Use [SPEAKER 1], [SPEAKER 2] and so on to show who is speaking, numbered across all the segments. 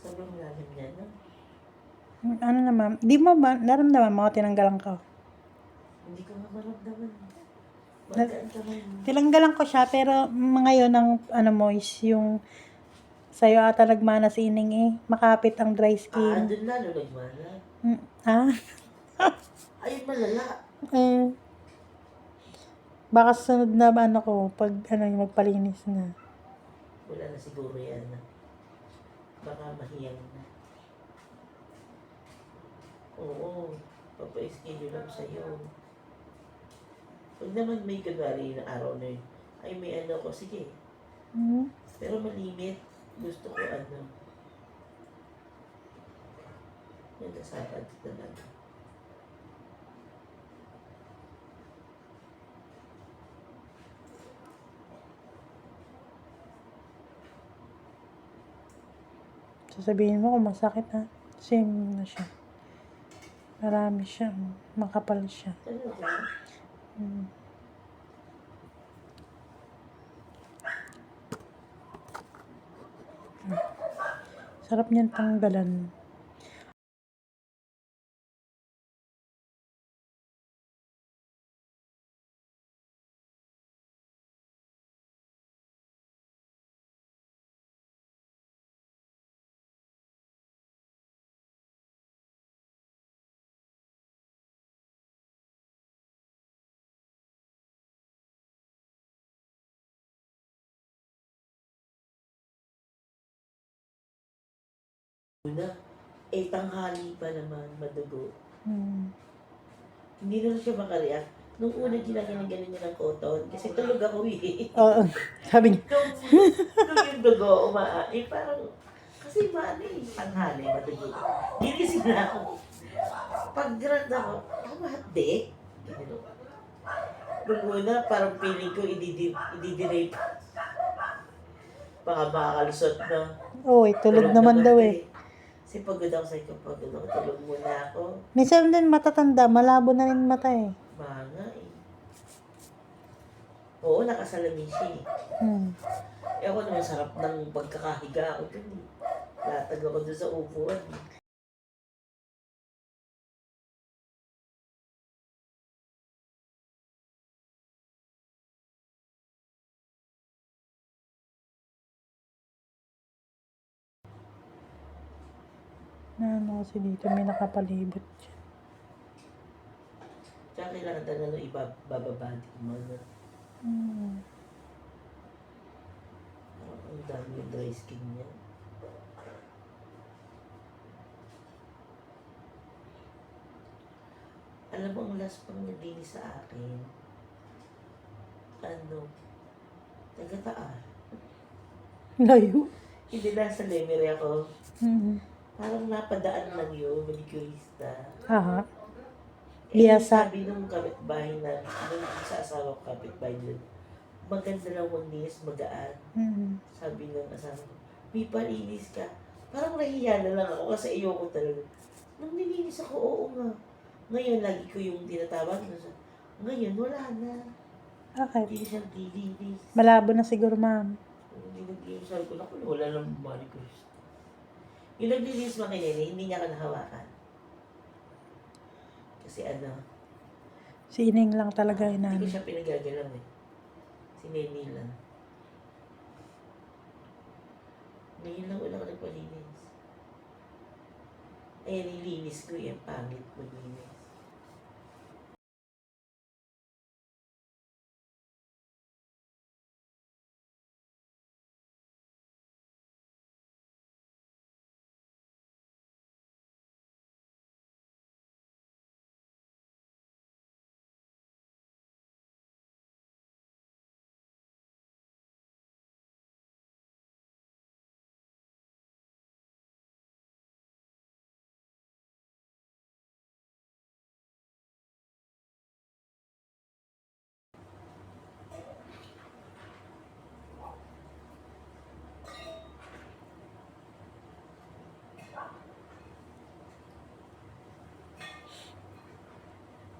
[SPEAKER 1] Sobrang lalim niya, no?
[SPEAKER 2] Ano naman, di mo ba, naramdaman mo, tinanggalan ko.
[SPEAKER 1] Hindi ko nga maramdaman. Magaan kamay mo.
[SPEAKER 2] Tinanggalan ko siya, pero ngayon ang ano mo is yung sa'yo ata nagmana si Ining eh. Makapit ang dry skin.
[SPEAKER 1] Doon lalo nagmana.
[SPEAKER 2] Ah?
[SPEAKER 1] Ayun, malala.
[SPEAKER 2] Eh, baka sunod na ano ko, pag ano yung magpalinis na.
[SPEAKER 1] Wala na siguro yan. Baka mahiyang na. Oo. Papa-schedule lang sa'yo. Pag naman may kunwari na araw na yun, ay may ano ko, sige. Pero malimit. Gusto ko ano. Yung nasapad talaga.
[SPEAKER 2] Sasabihin mo kung masakit ha. Same na siya. Marami siya. Makapal siya.
[SPEAKER 1] Talaga?
[SPEAKER 2] Sarap niyan tanggalan.
[SPEAKER 1] Una, tanghali pa naman, madugo.
[SPEAKER 2] Hmm.
[SPEAKER 1] Hindi na siya makareact. Nung una, ginagawa niya ng cotton. Kasi tulog ako eh.
[SPEAKER 2] Oo, sabi niya.
[SPEAKER 1] Nung yung dugo, parang, kasi tanghali, madugo. Ginising na ako. Pag-grad ako, hotdi. Nung una, parang feeling ko, i-dirape. Baka makakalusot na.
[SPEAKER 2] Oo, tulog naman daw eh.
[SPEAKER 1] Kasi pagod ako sa pagod ako, tulog muna ako.
[SPEAKER 2] Minsan din matatanda, malabo na rin mata eh.
[SPEAKER 1] Banga eh. Oo, nakasalamin siya eh. Ako naman, sarap ng pagkakahiga ako dun eh. Latag ako dun sa upuan eh.
[SPEAKER 2] Ano kasi dito, may nakapalibot siya.
[SPEAKER 1] Tsaka kailangan talaga ibababadi mo na. Ang dami yung dry skin niya. Alam mo, ang last pang naglinis sa akin, taga-Taal.
[SPEAKER 2] Layo.
[SPEAKER 1] Hindi nasa Lemery ako. Parang napadaan lang yun, manicurista.
[SPEAKER 2] Aha.
[SPEAKER 1] Biyasa. Sabi nung kapitbahay na, nung sa asawa ko kapitbahay nila, maganda lang maglinis, magaan. Sabi ng asawa ko, may palinis ka. Parang nahiya na lang ako kasi ayoko talaga. Nung nilinis ako, oo nga. Ngayon, lagi ko yung tinatawag na siya. Ngayon, wala na.
[SPEAKER 2] Okay.
[SPEAKER 1] Hindi siya dilinis.
[SPEAKER 2] Malabo na siguro, ma'am.
[SPEAKER 1] Hindi naglinis. Sabi ko, naku, wala lang manicurista. Yung naglinis makinini, hindi niya ka nahawakan. Kasi
[SPEAKER 2] si Ining lang talaga
[SPEAKER 1] hindi ko siya pinagagalaw eh. Si Nene lang. Ngayon lang wala ka nagpalinis. Nilinis ko yung pangit maglinis.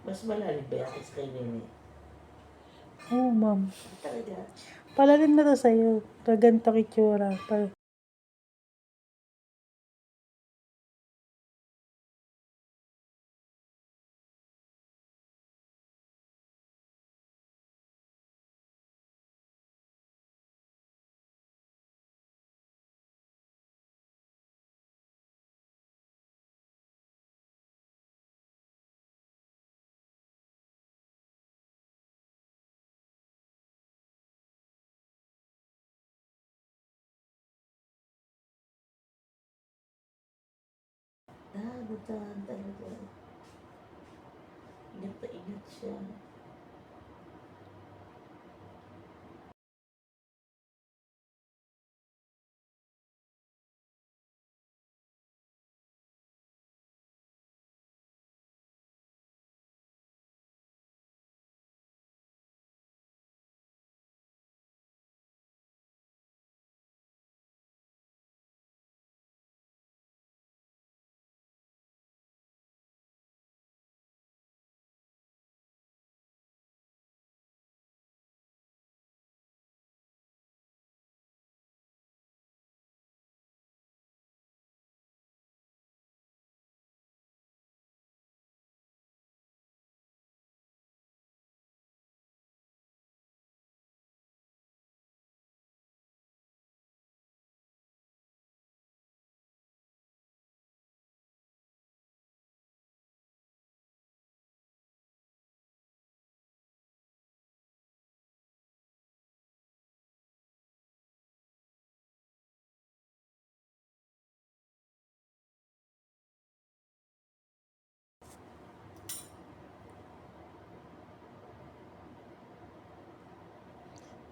[SPEAKER 1] Mas malalim ba yan kay Nene?
[SPEAKER 2] Oo, ma'am.
[SPEAKER 1] Talaga?
[SPEAKER 2] Palalim na to sa'yo. Ganito kitsura.
[SPEAKER 1] Dahan-dahan talaga. Ingat na ingat siya.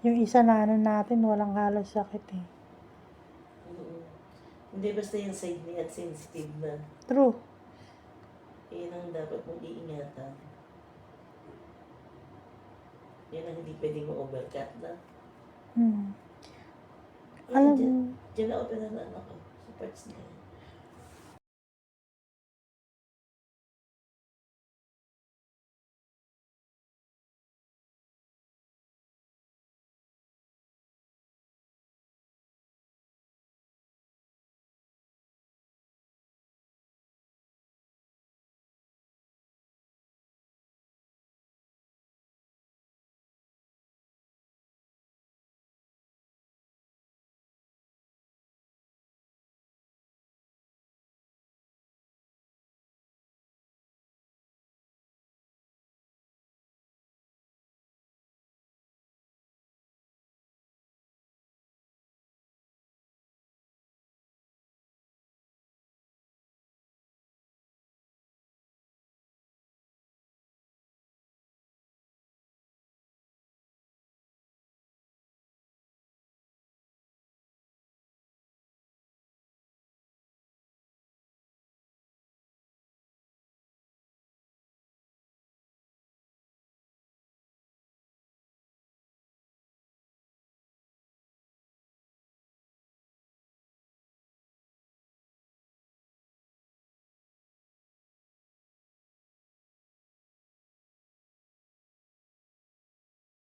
[SPEAKER 2] Yung isa na ano natin, walang halos sakit eh.
[SPEAKER 1] Mm. Hindi basta yung side niya at sensitive na.
[SPEAKER 2] True.
[SPEAKER 1] Yan ang dapat mong iingatan. Yan ang hindi pwedeng ma-overcut na.
[SPEAKER 2] Hmm.
[SPEAKER 1] Yan,
[SPEAKER 2] Alam
[SPEAKER 1] dyan,
[SPEAKER 2] mo,
[SPEAKER 1] dyan na opera na anak ko. Sa parts na yan.